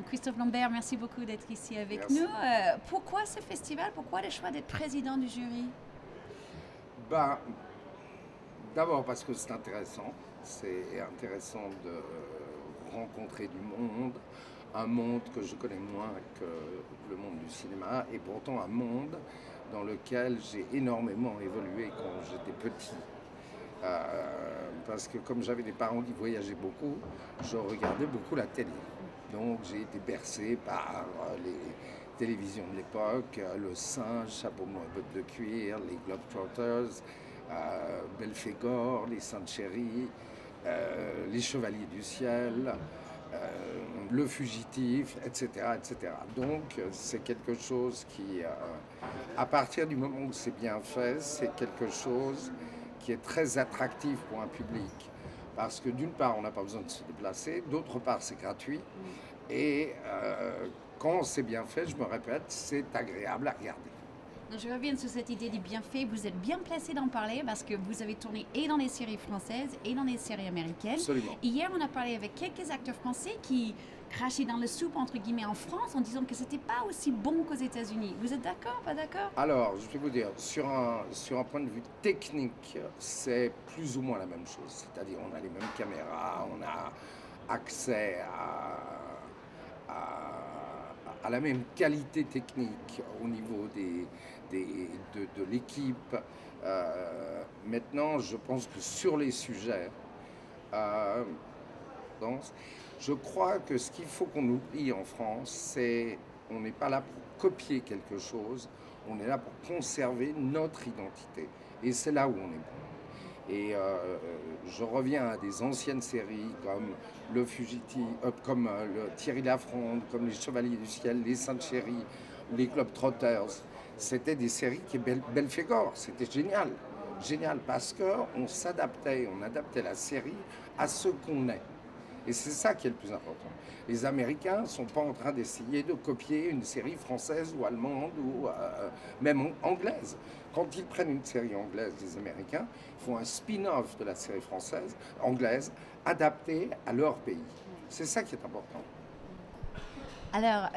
Christophe Lambert, merci beaucoup d'être ici avec Merci. nous. Pourquoi ce festival? Pourquoi le choix d'être président du jury? Ben, d'abord parce que c'est intéressant. C'est intéressant de rencontrer du monde, un monde que je connais moins que le monde du cinéma, et pourtant un monde dans lequel j'ai énormément évolué quand j'étais petit. Parce que comme j'avais des parents qui voyageaient beaucoup, je regardais beaucoup la télé. Donc j'ai été bercé par les télévisions de l'époque, Le Singe, Chapeau melon et bottes de cuir, les Globetrotters, Belphégor, les Saintes Chéries, les Chevaliers du Ciel, Le Fugitif, etc., etc. Donc c'est quelque chose qui, à partir du moment où c'est bien fait, c'est quelque chose qui est très attractif pour un public. Parce que d'une part, on n'a pas besoin de se déplacer, d'autre part, c'est gratuit. Et quand c'est bien fait, je me répète, c'est agréable à regarder. Donc, je reviens sur cette idée du bienfait. Vous êtes bien placé d'en parler parce que vous avez tourné et dans les séries françaises et dans les séries américaines. Absolument. Hier, on a parlé avec quelques acteurs français qui crachaient dans le soupe, entre guillemets, en France en disant que c'était pas aussi bon qu'aux États-Unis. Vous êtes d'accord, pas d'accord? Alors, je vais vous dire, sur un point de vue technique, c'est plus ou moins la même chose. C'est-à-dire, on a les mêmes caméras, on a accès à la même qualité technique au niveau de l'équipe. Maintenant, je pense que sur les sujets, je crois que ce qu'il faut qu'on oublie en France, c'est on n'est pas là pour copier quelque chose, on est là pour conserver notre identité. Et c'est là où on est bon. Et je reviens à des anciennes séries comme Le Fugitif, comme le Thierry Lafronde, comme Les Chevaliers du Ciel, Les Saintes Chéries, les Globetrotters. C'était des séries qui Belphégor, c'était génial. Génial parce qu'on s'adaptait, on adaptait la série à ce qu'on est. Et c'est ça qui est le plus important. Les Américains ne sont pas en train d'essayer de copier une série française ou allemande ou même anglaise. Quand ils prennent une série anglaise, les Américains, ils font un spin-off de la série française, anglaise, adapté à leur pays. C'est ça qui est important. Alors,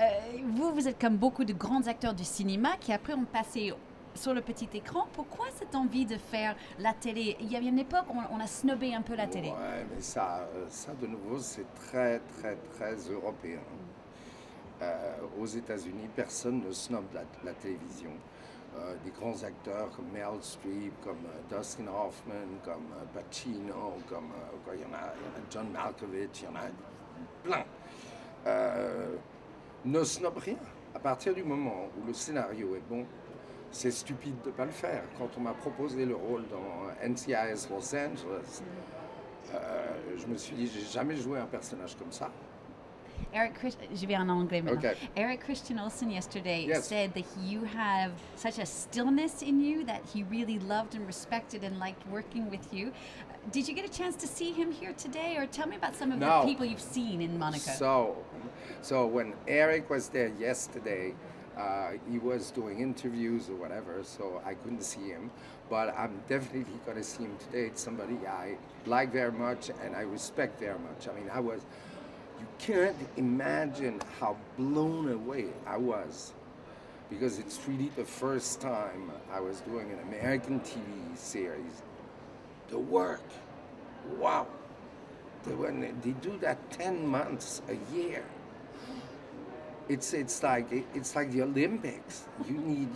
vous êtes comme beaucoup de grands acteurs du cinéma qui après ont passé sur le petit écran. Pourquoi cette envie de faire la télé? Il y avait une époque où on a snobé un peu la télé. Ouais, mais ça de nouveau, c'est très, très, très européen. Aux États-Unis, personne ne snobe la télévision. Des grands acteurs comme Meryl Streep, comme Dustin Hoffman, comme Pacino, comme il y en a John Malkovich, il y en a plein. Ne snobe rien. À partir du moment où le scénario est bon, c'est stupide de ne pas le faire. Quand on m'a proposé le rôle dans NCIS Los Angeles, je me suis dit, j'ai jamais joué un personnage comme ça. Je vais en anglais maintenant. Okay. Eric Christian Olsen yesterday Yes. said that you have such a stillness in you that he really loved and respected and liked working with you. Did you get a chance to see him here today, or tell me about some of No. the people you've seen in Monaco? So when Eric was there yesterday, he was doing interviews or whatever, so I couldn't see him. But I'm definitely going to see him today. It's somebody I like very much and I respect very much. I mean, you can't imagine how blown away I was, because it's really the first time I was doing an American TV series. The work, wow. When they do that 10 months a year, it's like the Olympics. You need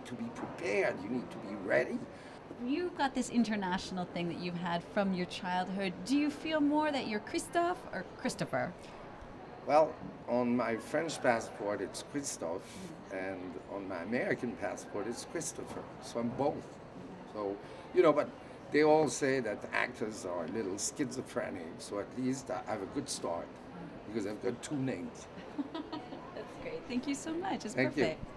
to be prepared. You need to be ready. You've got this international thing that you've had from your childhood. Do you feel more that you're Christophe or Christopher? Well, on my French passport it's Christophe, and on my American passport it's Christopher. So I'm both. So, but they all say that actors are a little schizophrenic, so at least I have a good start because I've got two names. That's great. Thank you so much. It's Thank you. perfect.